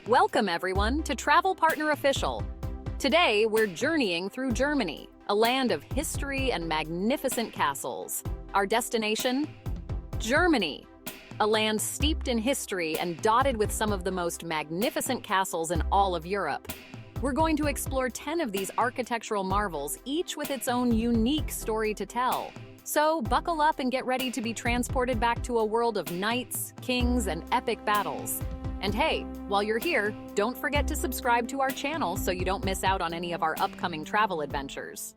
Welcome everyone to Travel Partner Official. Today we're journeying through Germany, a land of history and magnificent castles. Our destination? Germany, a land steeped in history and dotted with some of the most magnificent castles in all of Europe. We're going to explore 10 of these architectural marvels, each with its own unique story to tell. So buckle up and get ready to be transported back to a world of knights, kings, and epic battles. And hey, while you're here, don't forget to subscribe to our channel so you don't miss out on any of our upcoming travel adventures.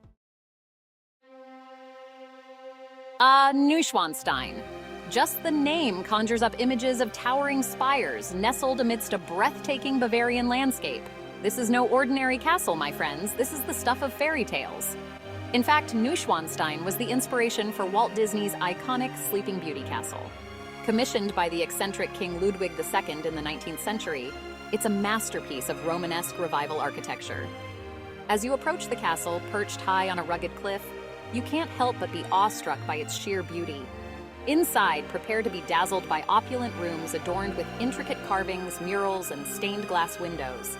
Neuschwanstein. Just the name conjures up images of towering spires nestled amidst a breathtaking Bavarian landscape. This is no ordinary castle, my friends. This is the stuff of fairy tales. In fact, Neuschwanstein was the inspiration for Walt Disney's iconic Sleeping Beauty castle. Commissioned by the eccentric King Ludwig II in the 19th century, it's a masterpiece of Romanesque revival architecture. As you approach the castle, perched high on a rugged cliff, you can't help but be awestruck by its sheer beauty. Inside, prepare to be dazzled by opulent rooms adorned with intricate carvings, murals, and stained glass windows.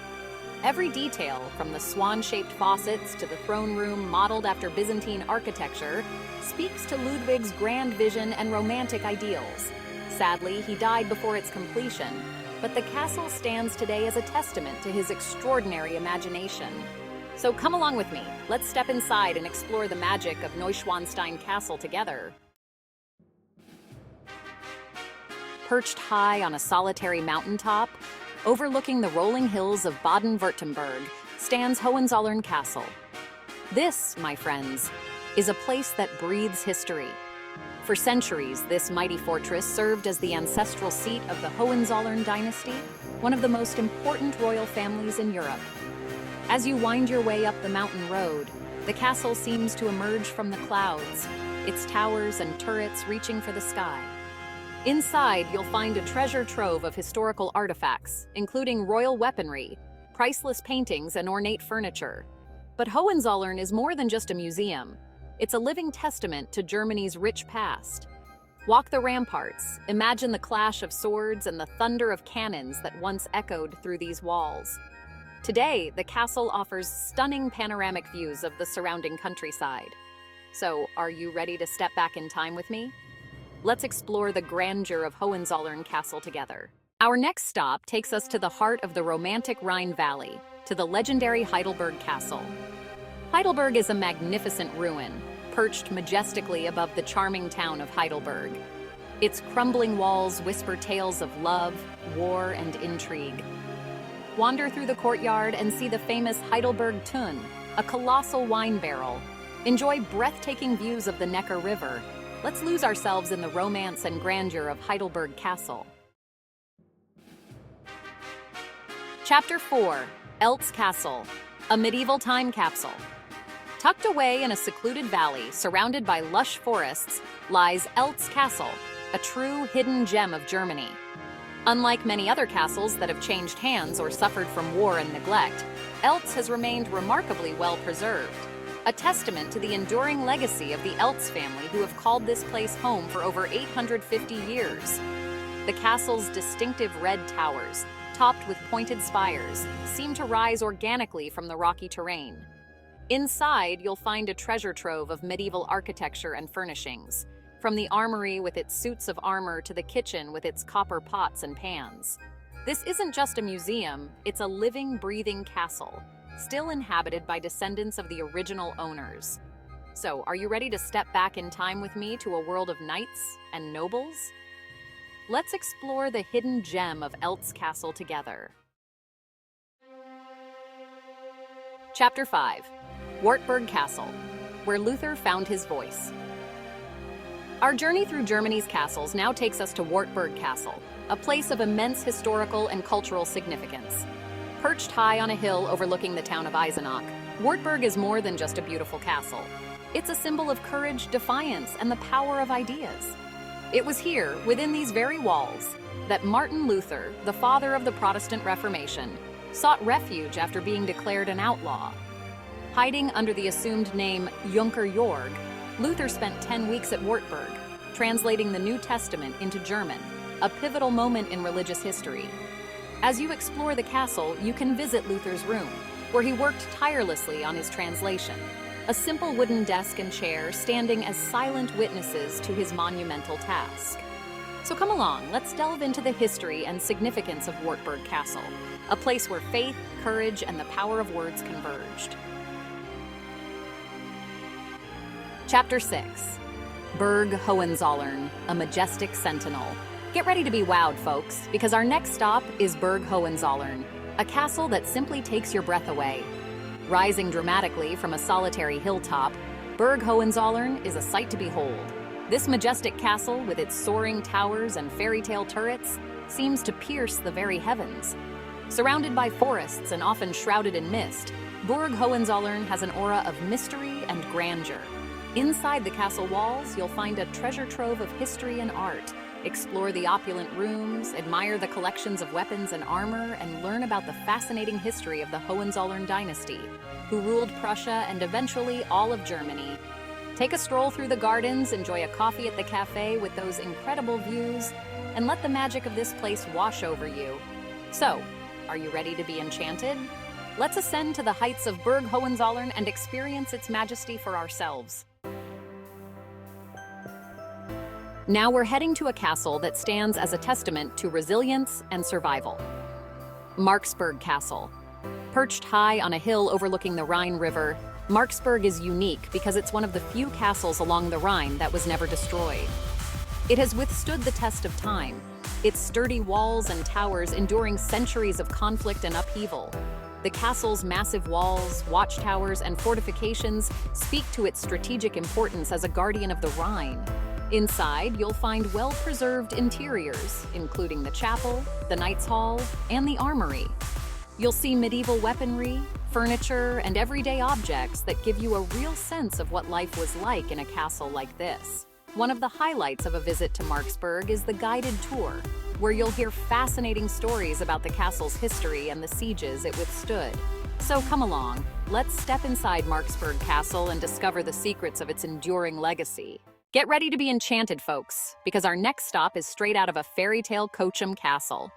Every detail, from the swan-shaped faucets to the throne room modeled after Byzantine architecture, speaks to Ludwig's grand vision and romantic ideals. Sadly, he died before its completion, but the castle stands today as a testament to his extraordinary imagination. So come along with me. Let's step inside and explore the magic of Neuschwanstein Castle together. Perched high on a solitary mountaintop, overlooking the rolling hills of Baden-Württemberg, stands Hohenzollern Castle. This, my friends, is a place that breathes history. For centuries, this mighty fortress served as the ancestral seat of the Hohenzollern dynasty, one of the most important royal families in Europe. As you wind your way up the mountain road, the castle seems to emerge from the clouds, its towers and turrets reaching for the sky. Inside, you'll find a treasure trove of historical artifacts, including royal weaponry, priceless paintings, and ornate furniture. But Hohenzollern is more than just a museum. It's a living testament to Germany's rich past. Walk the ramparts, imagine the clash of swords and the thunder of cannons that once echoed through these walls. Today, the castle offers stunning panoramic views of the surrounding countryside. So, are you ready to step back in time with me? Let's explore the grandeur of Hohenzollern Castle together. Our next stop takes us to the heart of the romantic Rhine Valley, to the legendary Heidelberg Castle. Heidelberg is a magnificent ruin, perched majestically above the charming town of Heidelberg. Its crumbling walls whisper tales of love, war, and intrigue. Wander through the courtyard and see the famous Heidelberg Tun, a colossal wine barrel. Enjoy breathtaking views of the Neckar River. Let's lose ourselves in the romance and grandeur of Heidelberg Castle. Chapter 4, Eltz Castle, a medieval time capsule. Tucked away in a secluded valley surrounded by lush forests lies Eltz Castle, a true hidden gem of Germany. Unlike many other castles that have changed hands or suffered from war and neglect, Eltz has remained remarkably well preserved, a testament to the enduring legacy of the Eltz family who have called this place home for over 850 years. The castle's distinctive red towers, topped with pointed spires, seem to rise organically from the rocky terrain. Inside, you'll find a treasure trove of medieval architecture and furnishings, from the armory with its suits of armor to the kitchen with its copper pots and pans. This isn't just a museum, it's a living, breathing castle, still inhabited by descendants of the original owners. So, are you ready to step back in time with me to a world of knights and nobles? Let's explore the hidden gem of Eltz Castle together. Chapter 5. Wartburg Castle, where Luther found his voice. Our journey through Germany's castles now takes us to Wartburg Castle, a place of immense historical and cultural significance. Perched high on a hill overlooking the town of Eisenach, Wartburg is more than just a beautiful castle. It's a symbol of courage, defiance, and the power of ideas. It was here, within these very walls, that Martin Luther, the father of the Protestant Reformation, sought refuge after being declared an outlaw. Hiding under the assumed name Junker Jorg, Luther spent 10 weeks at Wartburg, translating the New Testament into German, a pivotal moment in religious history. As you explore the castle, you can visit Luther's room, where he worked tirelessly on his translation. A simple wooden desk and chair standing as silent witnesses to his monumental task. So come along, let's delve into the history and significance of Wartburg Castle, a place where faith, courage, and the power of words converged. Chapter 6. Burg Hohenzollern, a Majestic Sentinel. Get ready to be wowed, folks, because our next stop is Burg Hohenzollern, a castle that simply takes your breath away. Rising dramatically from a solitary hilltop, Burg Hohenzollern is a sight to behold. This majestic castle, with its soaring towers and fairytale turrets, seems to pierce the very heavens. Surrounded by forests and often shrouded in mist, Burg Hohenzollern has an aura of mystery and grandeur. Inside the castle walls, you'll find a treasure trove of history and art. Explore the opulent rooms, admire the collections of weapons and armor, and learn about the fascinating history of the Hohenzollern dynasty, who ruled Prussia and eventually all of Germany. Take a stroll through the gardens, enjoy a coffee at the cafe with those incredible views, and let the magic of this place wash over you. So, are you ready to be enchanted? Let's ascend to the heights of Burg Hohenzollern and experience its majesty for ourselves. Now we're heading to a castle that stands as a testament to resilience and survival. Marksburg Castle. Perched high on a hill overlooking the Rhine River, Marksburg is unique because it's one of the few castles along the Rhine that was never destroyed. It has withstood the test of time, its sturdy walls and towers enduring centuries of conflict and upheaval. The castle's massive walls, watchtowers, and fortifications speak to its strategic importance as a guardian of the Rhine. Inside, you'll find well-preserved interiors, including the chapel, the Knight's Hall, and the armory. You'll see medieval weaponry, furniture, and everyday objects that give you a real sense of what life was like in a castle like this. One of the highlights of a visit to Marksburg is the guided tour, where you'll hear fascinating stories about the castle's history and the sieges it withstood. So come along, let's step inside Marksburg Castle and discover the secrets of its enduring legacy. Get ready to be enchanted, folks, because our next stop is straight out of a fairytale Cochem Castle.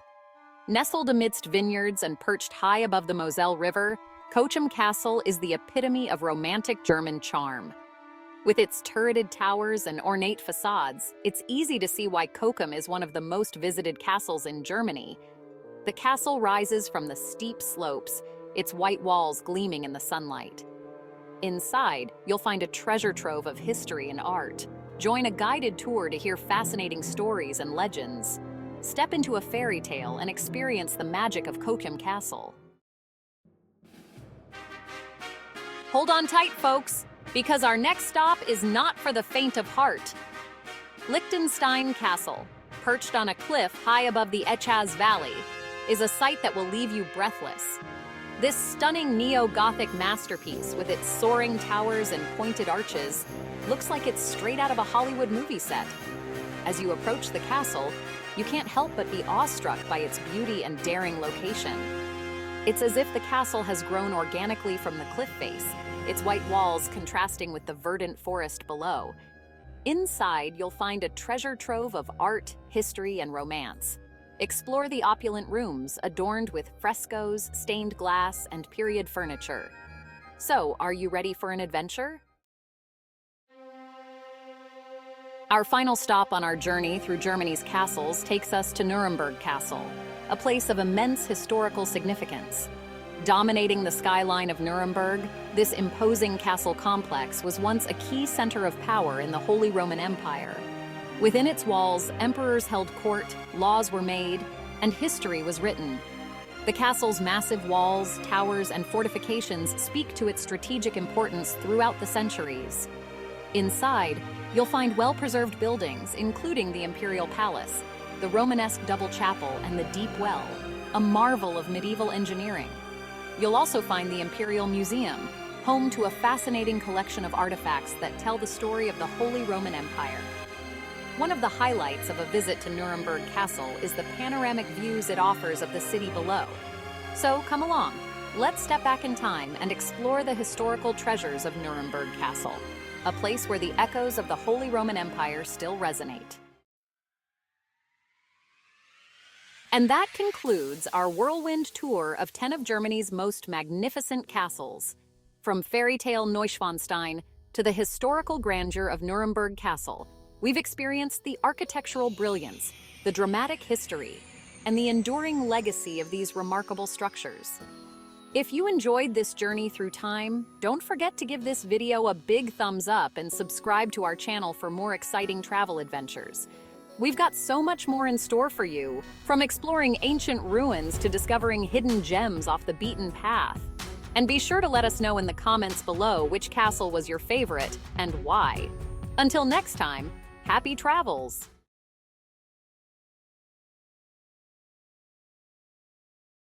Nestled amidst vineyards and perched high above the Moselle River, Cochem Castle is the epitome of romantic German charm. With its turreted towers and ornate facades, it's easy to see why Cochem is one of the most visited castles in Germany. The castle rises from the steep slopes, its white walls gleaming in the sunlight. Inside, you'll find a treasure trove of history and art. Join a guided tour to hear fascinating stories and legends. Step into a fairy tale and experience the magic of Cochem Castle. Hold on tight, folks, because our next stop is not for the faint of heart. Liechtenstein Castle, perched on a cliff high above the Eltz Valley, is a sight that will leave you breathless. This stunning Neo-Gothic masterpiece, with its soaring towers and pointed arches, looks like it's straight out of a Hollywood movie set. As you approach the castle, you can't help but be awestruck by its beauty and daring location. It's as if the castle has grown organically from the cliff face, its white walls contrasting with the verdant forest below. Inside, you'll find a treasure trove of art, history, and romance. Explore the opulent rooms adorned with frescoes, stained glass, and period furniture. So, are you ready for an adventure? Our final stop on our journey through Germany's castles takes us to Nuremberg Castle, a place of immense historical significance. Dominating the skyline of Nuremberg, this imposing castle complex was once a key center of power in the Holy Roman Empire. Within its walls, emperors held court, laws were made, and history was written. The castle's massive walls, towers, and fortifications speak to its strategic importance throughout the centuries. Inside, you'll find well-preserved buildings, including the Imperial Palace, the Romanesque double chapel, and the Deep Well, a marvel of medieval engineering. You'll also find the Imperial Museum, home to a fascinating collection of artifacts that tell the story of the Holy Roman Empire. One of the highlights of a visit to Nuremberg Castle is the panoramic views it offers of the city below. So come along, let's step back in time and explore the historical treasures of Nuremberg Castle, a place where the echoes of the Holy Roman Empire still resonate. And that concludes our whirlwind tour of 10 of Germany's most magnificent castles. From Fairytale Neuschwanstein to the historical grandeur of Nuremberg Castle, we've experienced the architectural brilliance, the dramatic history, and the enduring legacy of these remarkable structures. If you enjoyed this journey through time, don't forget to give this video a big thumbs up and subscribe to our channel for more exciting travel adventures. We've got so much more in store for you, from exploring ancient ruins to discovering hidden gems off the beaten path. And be sure to let us know in the comments below which castle was your favorite and why. Until next time, happy travels!